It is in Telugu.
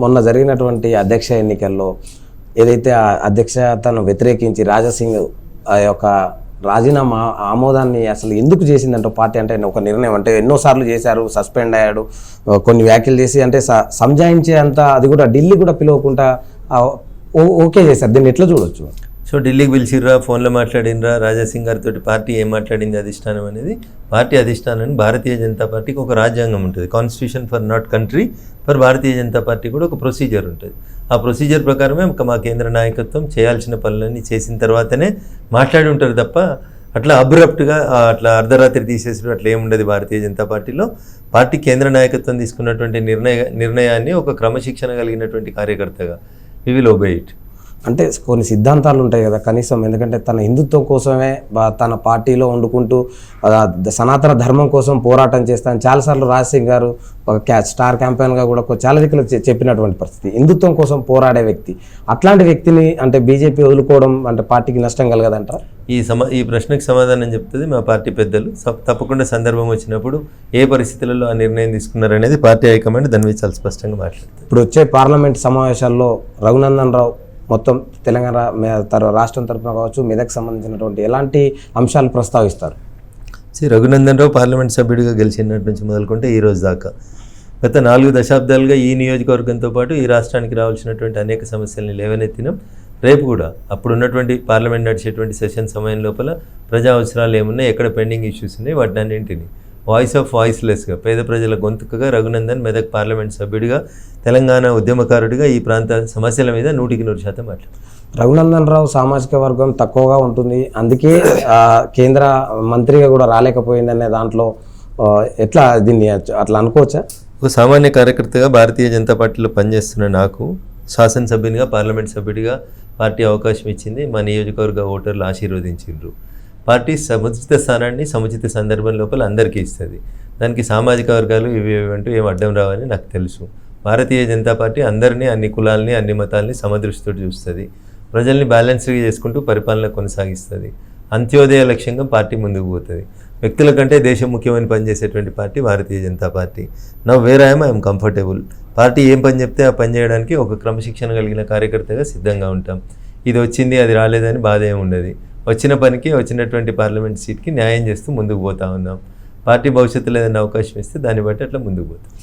మొన్న జరిగినటువంటి అధ్యక్ష ఎన్నికల్లో ఏదైతే ఆ అధ్యక్షతను వ్యతిరేకించి రాజాసింగ్ ఆ యొక్క రాజీనామా ఆమోదాన్ని అసలు ఎందుకు చేసిందంటే పార్టీ అంటే ఒక నిర్ణయం అంటే ఎన్నోసార్లు చేశారు, సస్పెండ్ అయ్యాడు, కొన్ని వ్యాఖ్యలు చేసి అంటే సంజాయించే అంత అది కూడా ఢిల్లీ కూడా పిలవకుండా ఓకే చేశారు. దీన్ని ఎట్లా చూడొచ్చు? సో ఢిల్లీకి పిలిచిర్రా, ఫోన్లో మాట్లాడినరా, రాజాసింగ్ గారితో పార్టీ ఏం మాట్లాడింది అధిష్టానం అనేది పార్టీ అధిష్టానాన్ని భారతీయ జనతా పార్టీకి ఒక రాజ్యాంగం ఉంటుంది. Constitution for not country for Bharatiya Janata party కూడా ఒక ప్రొసీజర్ ఉంటుంది. ఆ ప్రొసీజర్ ప్రకారమే మా కేంద్ర నాయకత్వం చేయాల్సిన పనులన్నీ చేసిన తర్వాతనే మాట్లాడి ఉంటారు తప్ప అట్లా అబ్రప్ట్గా అట్లా అర్ధరాత్రి తీసేసిన అట్లా ఏముండదు. భారతీయ జనతా పార్టీలో పార్టీ కేంద్ర నాయకత్వం తీసుకున్నటువంటి నిర్ణయాన్ని ఒక క్రమశిక్షణ కలిగినటువంటి కార్యకర్తగా వి విల్ ఒబే ఇట్. అంటే కొన్ని సిద్ధాంతాలు ఉంటాయి కదా కనీసం, ఎందుకంటే తన హిందుత్వం కోసమే తన పార్టీలో వండుకుంటూ సనాతన ధర్మం కోసం పోరాటం చేస్తాను చాలాసార్లు రాజసింగ్ గారు ఒక స్టార్ క్యాంపెయిన్గా కూడా చాలా దిక్కులు చెప్పినటువంటి పరిస్థితి. హిందుత్వం కోసం పోరాడే వ్యక్తి, అట్లాంటి వ్యక్తిని అంటే బీజేపీ వదులుకోవడం అంటే పార్టీకి నష్టం కలగదంట. ఈ ప్రశ్నకు సమాధానం చెప్తుంది మా పార్టీ పెద్దలు. తప్పకుండా సందర్భం వచ్చినప్పుడు ఏ పరిస్థితులలో ఆ నిర్ణయం తీసుకున్నారనేది పార్టీ హైకమాండ్ దాని మీద చాలా స్పష్టంగా మాట్లాడుతుంది. ఇప్పుడు వచ్చే పార్లమెంట్ సమావేశాల్లో రఘునందన్ రావు మొత్తం తెలంగాణ రాష్ట్రం తరఫున కావచ్చు, మెదక్ సంబంధించినటువంటి ఎలాంటి అంశాలు ప్రస్తావిస్తారు? రఘునందన్ రావు పార్లమెంట్ సభ్యుడిగా గెలిచినట్టు నుంచి మొదలుకుంటే ఈ రోజు దాకా గత 4 దశాబ్దాలుగా ఈ నియోజకవర్గంతో పాటు ఈ రాష్ట్రానికి రావాల్సినటువంటి అనేక సమస్యల్ని లేవనెత్తినాం. రేపు కూడా అప్పుడున్నటువంటి పార్లమెంట్ నడిచేటువంటి సెషన్ సమయం లోపల ప్రజా అవసరాలు ఏమున్నాయి, ఎక్కడ పెండింగ్ ఇష్యూస్ ఉన్నాయి, వాటిని అన్నింటినీ వాయిస్ ఆఫ్ వాయిస్లెస్గా పేద ప్రజల గొంతుకగా రఘునందన్ మెదక్ పార్లమెంట్ సభ్యుడిగా తెలంగాణ ఉద్యమకారుడిగా ఈ ప్రాంత సమస్యల మీద 100% మాట్లాడారు. రఘునందన్ రావు సామాజిక వర్గం తక్కువగా ఉంటుంది, అందుకే కేంద్ర మంత్రిగా కూడా రాలేకపోయిందనే దాంట్లో ఎట్లా దీన్ని అట్లా అనుకోవచ్చా? ఒక సామాన్య కార్యకర్తగా భారతీయ జనతా పార్టీలో పనిచేస్తున్న నాకు శాసనసభ్యునిగా పార్లమెంట్ సభ్యుడిగా పార్టీ అవకాశం ఇచ్చింది. మా నియోజకవర్గ ఓటర్లు ఆశీర్వదించారు. పార్టీ సముచిత స్థానాన్ని సముచిత సందర్భం లోపల అందరికీ ఇస్తుంది. దానికి సామాజిక వర్గాలు ఇవి అంటూ ఏం అడ్డం రావని నాకు తెలుసు. భారతీయ జనతా పార్టీ అందరినీ, అన్ని కులాలని, అన్ని మతాలని సమదృష్టితో చూస్తుంది. ప్రజల్ని బ్యాలెన్స్గా చేసుకుంటూ పరిపాలన కొనసాగిస్తుంది. అంత్యోదయ లక్ష్యంగా పార్టీ ముందుకు పోతుంది. వ్యక్తుల కంటే దేశం ముఖ్యమని పనిచేసేటువంటి పార్టీ భారతీయ జనతా పార్టీ. నా వేర్ ఐఎమ్ కంఫర్టబుల్. పార్టీ ఏం పని చెప్తే ఆ పని చేయడానికి ఒక క్రమశిక్షణ కలిగిన కార్యకర్తగా సిద్ధంగా ఉంటాం. ఇది వచ్చింది అది రాలేదని బాధ ఏమి ఉండదు. వచ్చిన పనికి వచ్చినటువంటి పార్లమెంట్ సీట్కి న్యాయం చేస్తూ ముందుకు పోతా ఉన్నాం. పార్టీ భవిష్యత్తులో ఏదైనా అవకాశం ఇస్తే దాన్ని బట్టి అట్లా ముందుకు పోతాం.